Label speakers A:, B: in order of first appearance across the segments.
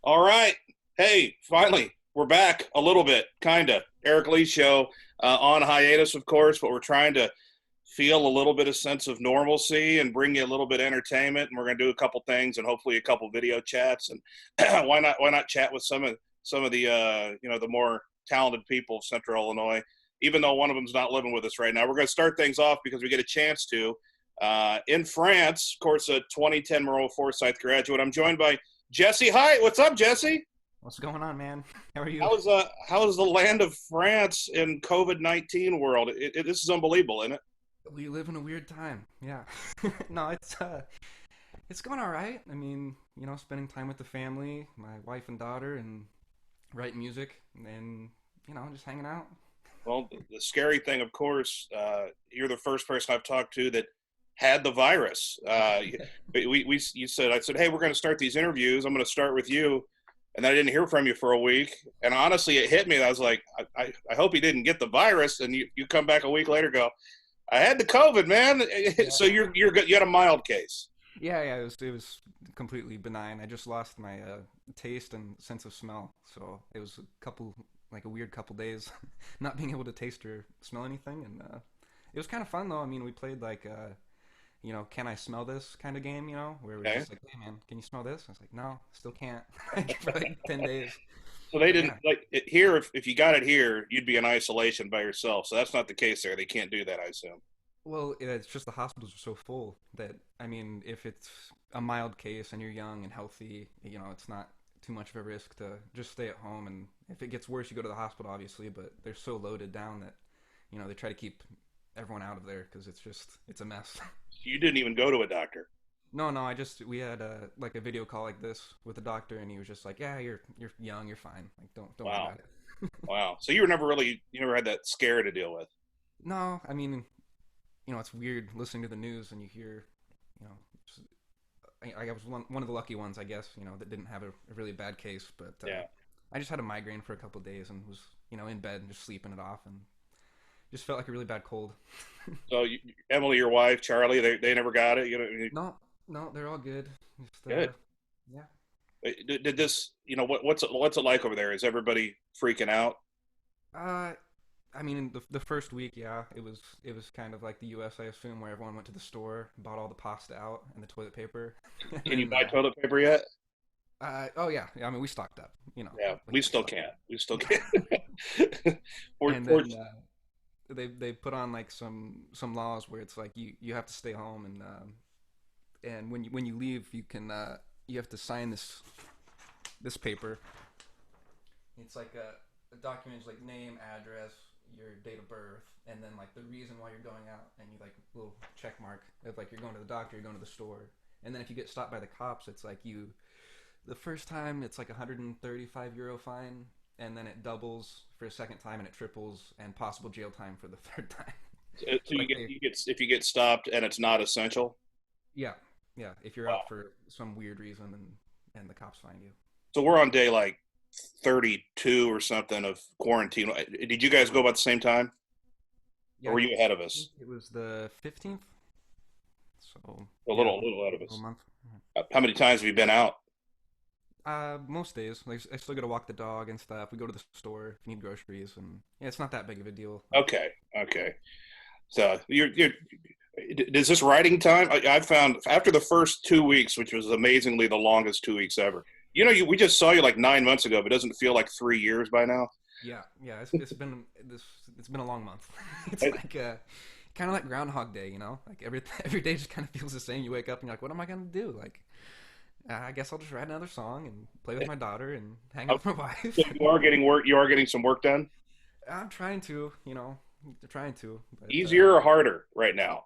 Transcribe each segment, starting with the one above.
A: All right. Hey, finally, we're back a little bit, kind of. Aric Lee Show on hiatus, of course, but we're trying to feel a little bit of sense of normalcy and bring you a little bit of entertainment. And we're going to do a couple things and hopefully a couple video chats. And why not chat with some of the the more talented people of Central Illinois, even though one of them's not living with us right now. We're going to start things off because we get a chance to. In France, of course, a 2010 Maroa-Forsyth graduate. I'm joined by Jesse Hite. What's up, Jesse?
B: What's going on, man? How are you?
A: How's the land of France in COVID-19 world? This is unbelievable, isn't it?
B: We live in a weird time. Yeah. No, it's going all right. I mean, spending time with the family, my wife and daughter, and writing music, and just hanging out.
A: Well, the scary thing, of course, you're the first person I've talked to that had the virus. You said, I said, hey, we're going to start these interviews. I'm going to start with you. And I didn't hear from you for a week. And honestly, it hit me. I was like, I hope he didn't get the virus. And you come back a week later, go, I had the COVID, man.
B: Yeah.
A: So you're good. You had a mild case.
B: Yeah. It was completely benign. I just lost my taste and sense of smell, so it was a weird couple days, not being able to taste or smell anything. And it was kind of fun though. I mean, we played can I smell this kind of game, where we're
A: Okay.
B: just like, hey man, can you smell this? I was like, no, still can't. For like 10 days.
A: So they
B: But
A: didn't
B: yeah.
A: like it here. If you got it here, you'd be in isolation by yourself. So that's not the case there. They can't do that, I assume.
B: Well, it's just the hospitals are so full that, I mean, if it's a mild case and you're young and healthy, it's not too much of a risk to just stay at home. And if it gets worse, you go to the hospital, obviously, but they're so loaded down that, they try to keep everyone out of there because it's a mess.
A: You didn't even go to a doctor.
B: No, no, we had a video call like this with the doctor, and he was just like, "Yeah, you're young, you're fine. Like, don't worry
A: Wow.
B: about it."
A: Wow. So you never had that scare to deal with.
B: No, I mean, it's weird listening to the news and you hear, you know, I was one of the lucky ones, I guess, that didn't have a really bad case, but
A: Yeah.
B: I just had a migraine for a couple of days and was, in bed and just sleeping it off and just felt like a really bad cold.
A: So Emilie, your wife, Charlie, they never got it.
B: No, no, they're all good. Just,
A: Good.
B: yeah.
A: Did this? What's it like over there? Is everybody freaking out?
B: Uh, I mean, the first week, yeah, it was kind of like the U.S., I assume, where everyone went to the store, bought all the pasta out and the toilet paper, and
A: Can you
B: then,
A: buy toilet paper yet?
B: oh yeah, I mean, we stocked up,
A: Yeah,
B: like
A: we
B: the
A: still
B: rest of
A: can't. We still
B: them.
A: can't. Or,
B: And
A: or,
B: then they put on like some laws where it's like you have to stay home and when you leave you have to sign this paper. It's like a document like name, address, your date of birth, and then like the reason why you're going out, and you like little check mark if like you're going to the doctor, you're going to the store, and then if you get stopped by the cops, it's like the first time it's like 135 euro fine, and then it doubles for a second time, and it triples, and possible jail time for the third time.
A: so
B: So like
A: if you get stopped and it's not essential.
B: yeah, yeah, if you're
A: Wow.
B: out for some weird reason and the cops find you.
A: So we're on day like 32 or something of quarantine. Did you guys go about the same time, or
B: Yeah,
A: were you ahead of
B: think
A: us?
B: it was the 15th. So
A: A
B: yeah,
A: little ahead of
B: a
A: us.
B: month.
A: How many times have you been out?
B: Most days, like I still gotta walk the dog and stuff. We go to the store if you need groceries, and yeah, it's not that big of a deal. Like,
A: Okay, okay. So you're is this writing time? I found after the first 2 weeks, which was amazingly the longest 2 weeks ever. We just saw you like 9 months ago, but it doesn't feel like 3 years by now.
B: yeah, yeah, it's been a long month. It's like kind of like Groundhog Day, Like every day just kind of feels the same. You wake up and you're like, what am I gonna do? Like, I guess I'll just write another song and play with my daughter and hang out with my wife.
A: So you are getting work. You are getting some work done.
B: I'm trying to, trying to, but
A: Easier or harder right now?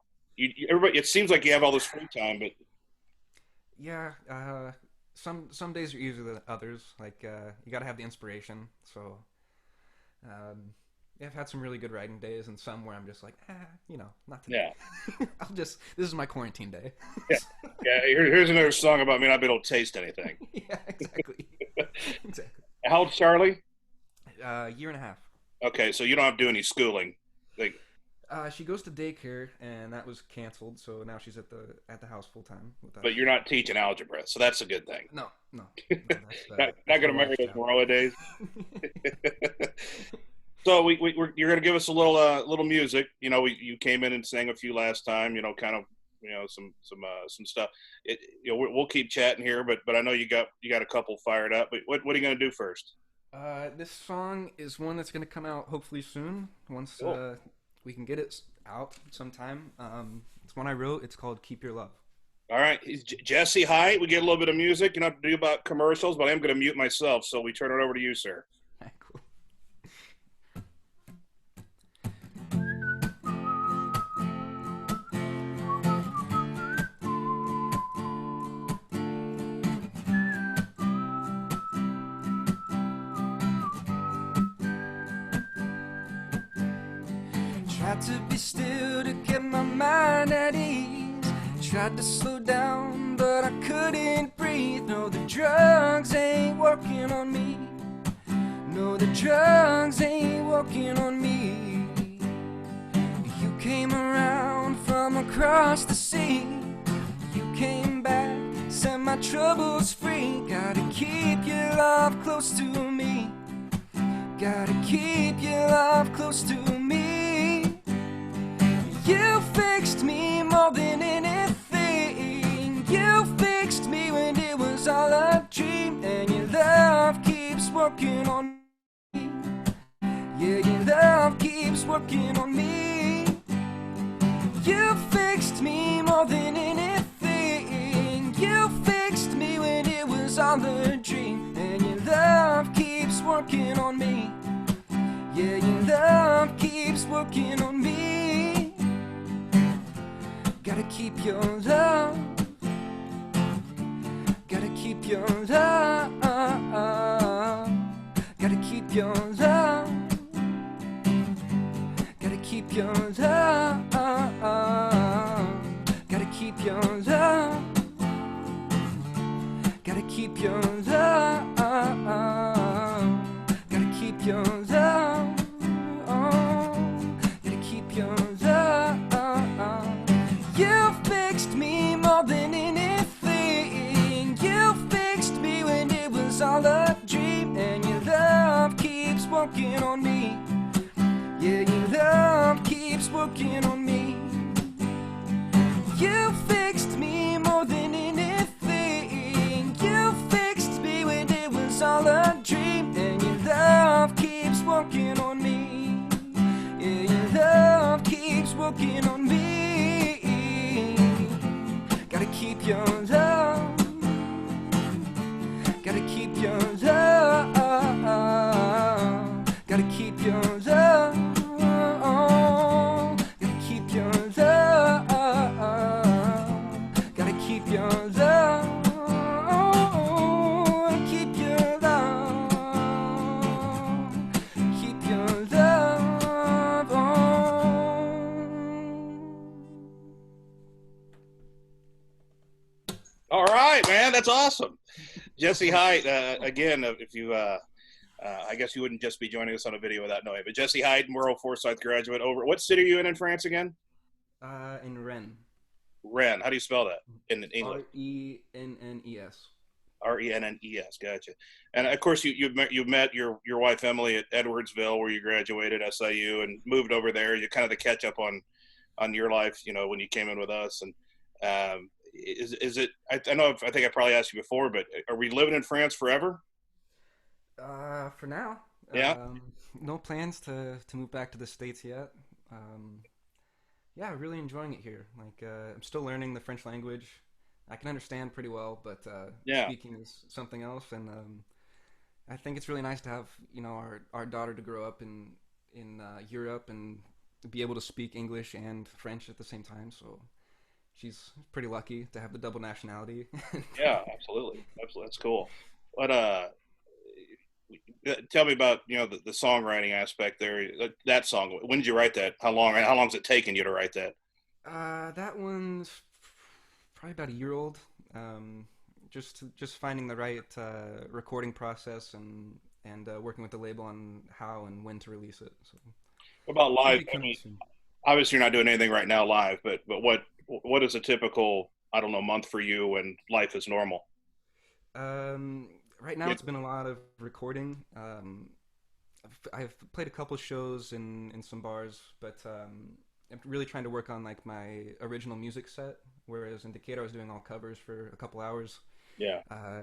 A: Everybody. It seems like you have all this free time, but
B: yeah, some days are easier than others. Like you got to have the inspiration. So yeah, I've had some really good writing days, and some where I'm just like, not today.
A: yeah,
B: This is my quarantine day.
A: yeah, yeah. Here's another song about me not being able to taste anything.
B: Yeah, exactly, exactly.
A: How old's Charlie?
B: Year and a half.
A: Okay, so you don't have to do any schooling. Like,
B: She goes to daycare, and that was canceled. So now she's at the house full time with us.
A: But you're not teaching algebra, so that's a good thing.
B: No, no,
A: Not
B: that's
A: going to
B: my
A: remember
B: wife's
A: those
B: job.
A: Maroa days. So you're going to give us a little music. You came in and sang a few last time. Kind of some stuff. We'll keep chatting here, but I know you got a couple fired up. But what are you going to do first?
B: This song is one that's going to come out hopefully soon once
A: Cool.
B: we can get it out sometime. It's one I wrote. It's called "Keep Your Love."
A: All right, Jesse Hite. We get a little bit of music. You don't have to do about commercials, but I am going to mute myself. So we turn it over to you, sir.
B: Cool. Tried to be still to get my mind at ease. Tried to slow down, but I couldn't breathe. No, the drugs ain't working on me. No, the drugs ain't working on me. You came around from across the sea. You came back, set my troubles free. Gotta keep your love close to me. Gotta keep your love close to me. You fixed me more than anything. You fixed me when it was all a dream. And your love keeps working on me. Yeah, your love keeps working on me. You fixed me more than anything. You fixed me when it was all a dream. And your love keeps working on me. Yeah, your love keeps working on me. Gotta keep your love. Gotta keep your love. Gotta keep your love. Gotta keep your love. Gotta keep your love. Gotta keep your love. Gotta keep your love. Gotta keep your love. You fixed me more than anything. You fixed me when it was all a dream. And your love keeps working on me. Yeah, your love keeps working on me. You fixed me more than anything. You fixed me when it was all a dream. And your love keeps working on me. Yeah, your love keeps working on me. Gotta keep your love. Gotta keep your love. Gotta keep your love. Gotta keep your love. Gotta keep your love. Keep your love. Keep your love.
A: All right, man, that's awesome. Jesse Hite, again, if you, I guess you wouldn't just be joining us on a video without knowing, but Jesse Hite, Maroa-Forsyth graduate. What city are you in France again?
B: In Rennes.
A: Rennes. How do you spell that in English?
B: Rennes.
A: Rennes. Gotcha. And of course, you've met your wife Emilie at Edwardsville, where you graduated SIU and moved over there. You kind of the catch up on your life, when you came in with us. And is it? I know. I think I probably asked you before, but are we living in France forever?
B: For now,
A: Yeah.
B: no plans to move back to the States yet. Yeah, really enjoying it here. Like, I'm still learning the French language. I can understand pretty well, but
A: Yeah.
B: speaking is something else. And I think it's really nice to have our daughter to grow up in Europe and be able to speak English and French at the same time. So she's pretty lucky to have the double nationality.
A: Yeah. Absolutely. Absolutely. That's cool. But tell me about the songwriting aspect there. That song. When did you write that? How long's it taken you to write that?
B: That one's probably about a year old. Just finding the right recording process and working with the label on how and when to release it. So
A: What about
B: should
A: live?
B: be
A: I
B: coming
A: mean,
B: soon.
A: Obviously, you're not doing anything right now live, but what is a typical, I don't know, month for you when life is normal?
B: Right now
A: Yeah.
B: it's been a lot of recording. I've played a couple shows in some bars, but I'm really trying to work on like my original music set. Whereas in Decatur, I was doing all covers for a couple hours.
A: Yeah.
B: Uh,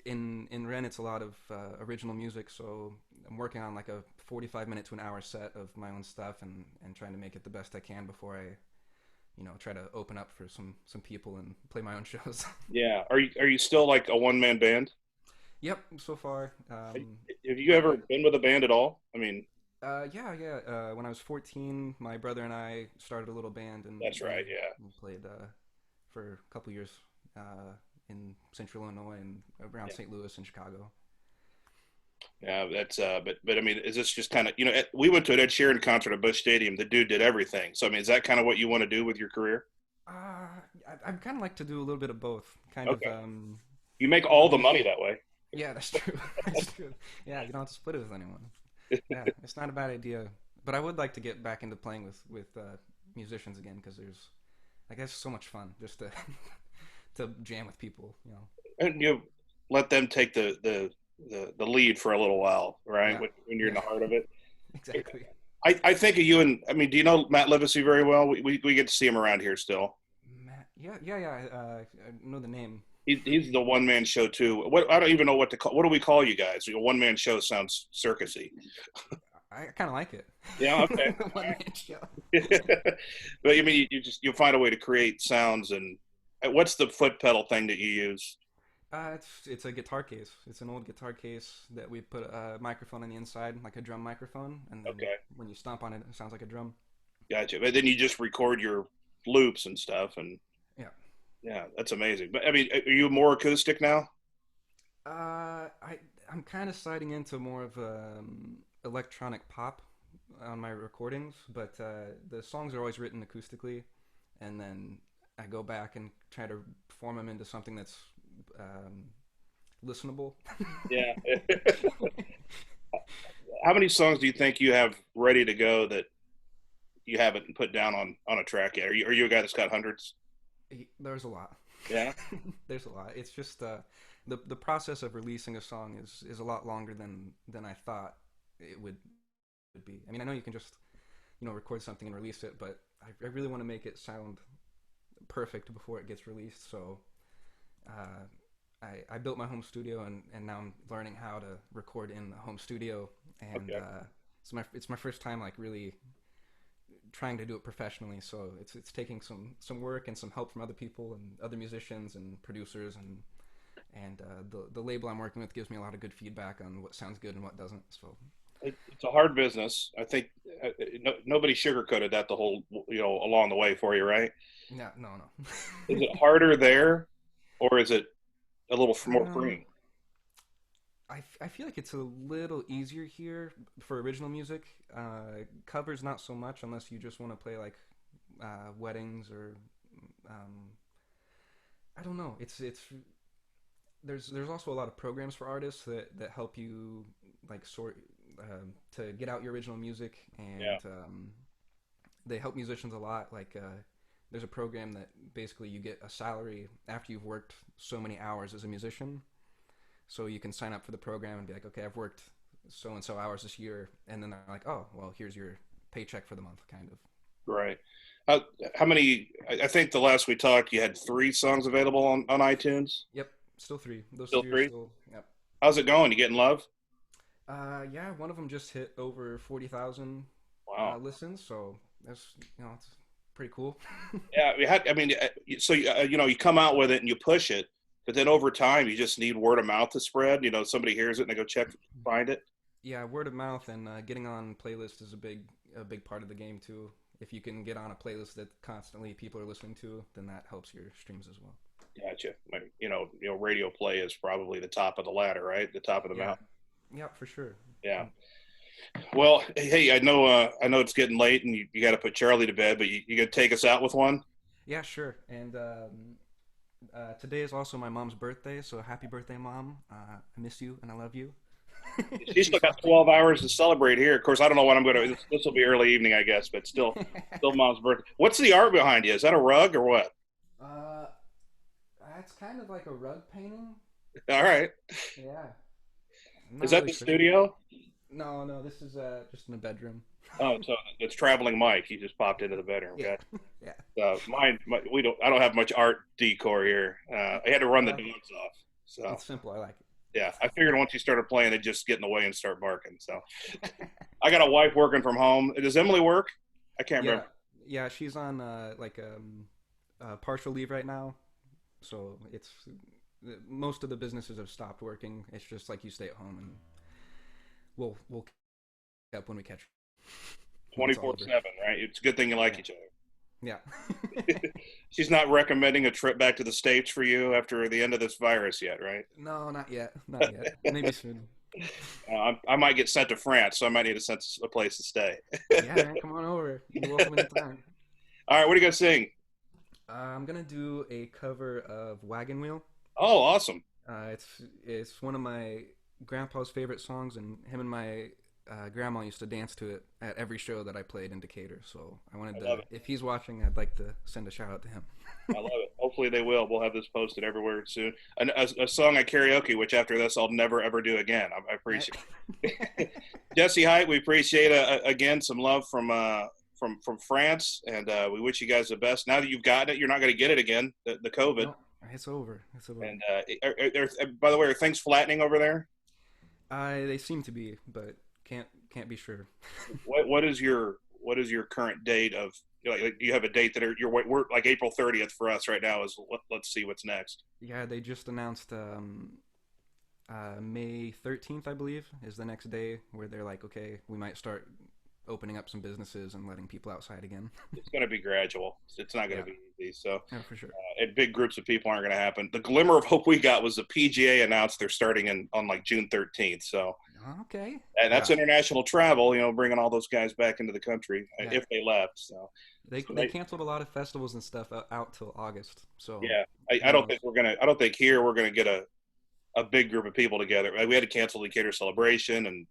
B: in Rennes, it's a lot of original music, so I'm working on like a 45 minute to an hour set of my own stuff and trying to make it the best I can before I try to open up for some people and play my own shows.
A: Yeah. Are you still like a one man band?
B: Yep, so far.
A: Have you ever been with a band at all? I mean,
B: Yeah. When I was 14, my brother and I started a little band, and
A: that's right. Yeah.
B: we played for a couple years in Central Illinois and around
A: Yeah.
B: St. Louis and Chicago.
A: Yeah, that's but I mean, is this just kind of we went to an Ed Sheeran concert at Busch Stadium. The dude did everything. So I mean, is that kind of what you want to do with your career?
B: I'd kind of like to do a little bit of both. Kind of,
A: Okay, you make all the money
B: use.
A: that way.
B: Yeah, that's true. That's true. Yeah, you don't have to split it with anyone. Yeah, it's not a bad idea. But I would like to get back into playing with musicians again because I guess, so much fun just to to jam with people.
A: And you let them take the lead for a little while, right?
B: Yeah,
A: When you're in
B: yeah,
A: the heart of it.
B: exactly.
A: I think of you, and I mean, do you know Matt Livesey very well? We get to see him around here still.
B: Matt, yeah. I know the name.
A: He's the one man show too. What I don't even know what to call. What do we call you guys? A one man show sounds circusy.
B: I kind of like it.
A: Yeah. Okay.
B: One man show.
A: But I mean, you find a way to create sounds. And what's the foot pedal thing that you use?
B: It's a guitar case. It's an old guitar case that we put a microphone on the inside, like a drum microphone, and then
A: Okay,
B: when you stomp on it, it sounds like a drum.
A: gotcha. But then you just record your loops and stuff, and
B: Yeah.
A: yeah, that's amazing. But I mean, are you more acoustic now?
B: I'm kind of sliding into more of electronic pop on my recordings, but the songs are always written acoustically, and then I go back and try to form them into something that's um, listenable.
A: Yeah. How many songs do you think you have ready to go that you haven't put down on a track yet? Are you a guy that's got hundreds?
B: There's a lot.
A: Yeah.
B: There's a lot. It's just the process of releasing a song is a lot longer than I thought it would be. I mean, I know you can just record something and release it, but I really want to make it sound perfect before it gets released. So I built my home studio, and now I'm learning how to record in the home studio, and
A: Okay.
B: it's my first time like really trying to do it professionally. So it's taking some work and some help from other people and other musicians and producers, and the label I'm working with gives me a lot of good feedback on what sounds good and what doesn't. So
A: It's a hard business. I think nobody sugarcoated that the whole along the way for you, right?
B: no.
A: Is it harder there, or is it a little more
B: um,
A: freeing?
B: I feel like it's a little easier here for original music. Covers not so much unless you just want to play like weddings or um, I don't know. It's there's also a lot of programs for artists that help you like sort to get out your original music,
A: Yeah.
B: and they help musicians a lot. Like there's a program that basically you get a salary after you've worked so many hours as a musician. So you can sign up for the program and be like, okay, I've worked so and so hours this year, and then they're like, oh, well, here's your paycheck for the month, kind of.
A: Right. How many? I think the last we talked, you had three songs available on iTunes.
B: Yep, still three. Those
A: Still
B: three are
A: three.
B: still. Yep.
A: How's it going? You getting love?
B: Yeah, one of them just hit over 40,000
A: Wow.
B: listens, so that's it's pretty cool.
A: Yeah. I mean, so you come out with it and you push it, but then over time you just need word of mouth to spread. Somebody hears it and they go check, find it.
B: Yeah, word of mouth and getting on playlists is a big part of the game too. If you can get on a playlist that constantly people are listening to, then that helps your streams as well.
A: Gotcha. Radio play is probably the top of the ladder, right? The top of the
B: Yeah,
A: mountain.
B: yeah, for sure.
A: Yeah. Well, hey, I know it's getting late and you got to put Charlie to bed, but you got to take us out with one.
B: Yeah, sure. And today is also my mom's birthday, so happy birthday, Mom. I miss you and I love you.
A: She's still got 12 hours to celebrate here. Of course, I don't know what I'm going to. This will be early evening, I guess, but still mom's birthday. What's the art behind you? Is that a rug or what?
B: Uh, it's kind of like a rug painting.
A: All right.
B: Yeah. I'm
A: Is
B: not
A: that
B: really
A: the
B: sure.
A: studio?
B: No, this is just in the bedroom.
A: Oh, so it's traveling Mike. He just popped into the bedroom.
B: Yeah.
A: Gotcha.
B: Yeah.
A: I don't have much art decor here. I had to run the
B: Well,
A: dogs off. So
B: it's simple. I like
A: yeah, I figured once you started playing, they'd just get in the way and start barking. So
B: it.
A: I got a wife working from home. Does Emilie work? I can't
B: Yeah.
A: remember.
B: Yeah, she's on partial leave right now. So it's most of the businesses have stopped working. It's just like you stay at home and we'll catch up when we catch. When it's all over.
A: 24/7, right? It's a good thing you like
B: Yeah.
A: each other.
B: Yeah.
A: She's not recommending a trip back to the States for you after the end of this virus yet, right?
B: No, not yet. Not yet. Maybe soon.
A: I might get sent to France, so I might need a place to stay.
B: Yeah, man, come on over. You're welcome anytime.
A: All right, what are you going to sing?
B: I'm gonna do a cover of Wagon Wheel.
A: Oh, awesome.
B: It's one of my grandpa's favorite songs, and him and my grandma used to dance to it at every show that I played in Decatur. So I wanted to, if he's watching, I'd like to send a shout out to him.
A: I love it. Hopefully they will. We'll have this posted everywhere soon. A song I karaoke, which after this I'll never ever do again. I appreciate it. Jesse, Hite, we appreciate again some love from France, and we wish you guys the best. Now that you've gotten it, you're not going to get it again. The COVID.
B: No, it's over. It's over.
A: And by the way, are things flattening over there?
B: They seem to be, but can't be sure.
A: What is your current date of, like you have a date that we're like April 30th for us right now is let's see what's next.
B: Yeah, they just announced May 13th, I believe, is the next day where they're like, okay, we might start opening up some businesses and letting people outside again.
A: It's going to be gradual. It's not going to be easy. So
B: yeah, for sure.
A: And big groups of people aren't going to happen. The glimmer of hope we got was the PGA announced they're starting on like June 13th. So
B: okay,
A: and that's international travel. Bringing all those guys back into the country if they left. So
B: they canceled a lot of festivals and stuff out till August. So
A: yeah, I don't think I don't think here we're gonna get a big group of people together. We had to cancel the Decatur Celebration and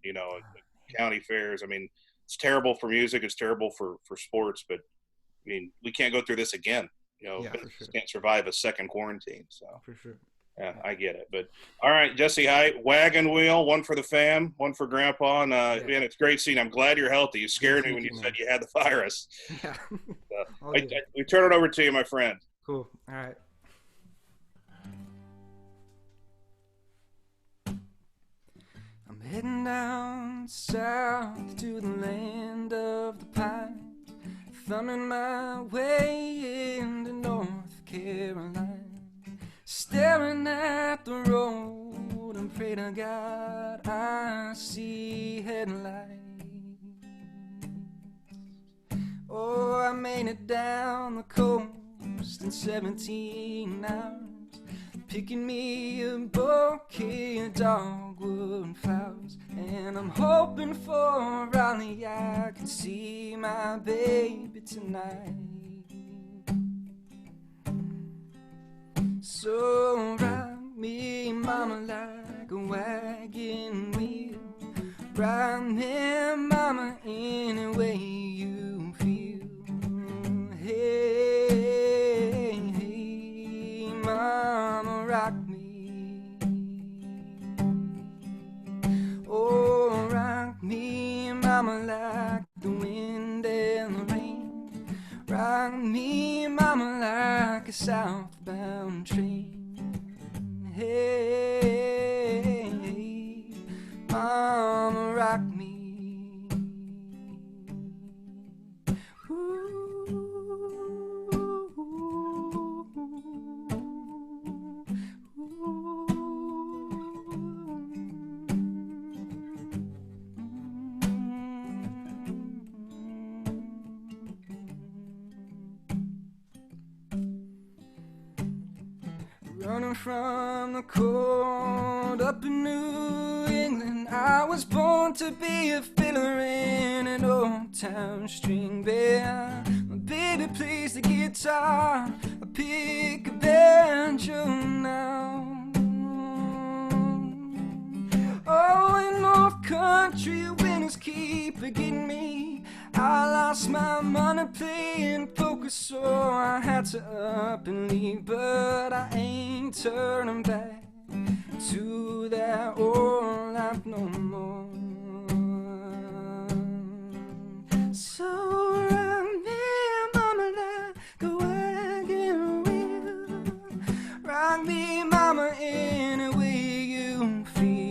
A: county fairs. I mean, it's terrible for music. It's terrible for sports. But I mean, we can't go through this again. Can't survive a second quarantine. So
B: for sure.
A: Yeah, I get it. But all right, Jesse Hite, Wagon Wheel, one for the fam, one for Grandpa, and man, it's great seeing. I'm glad you're healthy. You scared me when you said you had the virus.
B: Yeah.
A: We turn it over to you, my friend.
B: Cool. All right. I'm heading down south to the land of the pines, thumbing my way into North Carolina. Staring at the road and pray to God I see headlights. Oh, I made it down the coast in 17 hours, picking me a bouquet of dogwood flowers. And I'm hoping for Raleigh I can see my baby tonight. So ride me, mama, like a wagon wheel. Ride me, mama, any way you feel. Hey, hey, mama, rock me. Oh, rock me, mama, like the wind and the rain. Rock me, mama, like a southbound train. Hey, mama, rock me. Running from the cold up in New England, I was born to be a fiddler in an old town string band. My baby plays the guitar, I pick a banjo now. Oh, and forget me. I lost my money playing poker, so I had to up and leave. But I ain't turning back to that old life no more. So rock me, mama, like a wagon wheel. Rock me, mama, any way you feel.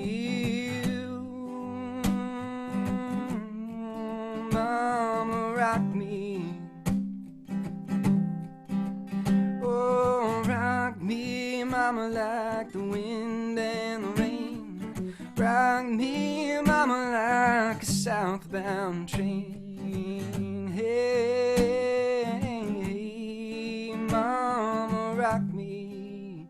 B: Mama, rock me. Oh, rock me, mama, like the wind and the rain. Rock me, mama, like a southbound train. Hey, hey, mama, rock me.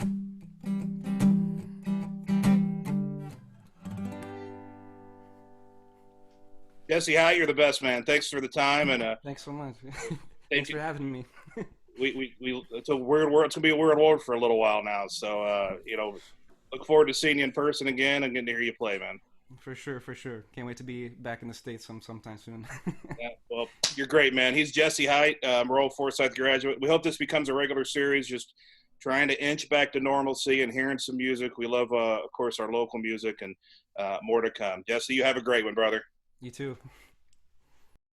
A: Jesse, Hite, you're the best, man. Thanks for the time, and
B: Thanks so much. Thanks for having me.
A: we it's a weird world. It's gonna be a weird world for a little while now. So look forward to seeing you in person again and getting to hear you play, man.
B: For sure, for sure. Can't wait to be back in the States sometime soon.
A: Yeah, well, you're great, man. He's Jesse Hite, Maroa-Forsyth graduate. We hope this becomes a regular series, just trying to inch back to normalcy and hearing some music. We love, of course, our local music, and more to come. Jesse, you have a great one, brother.
B: You too.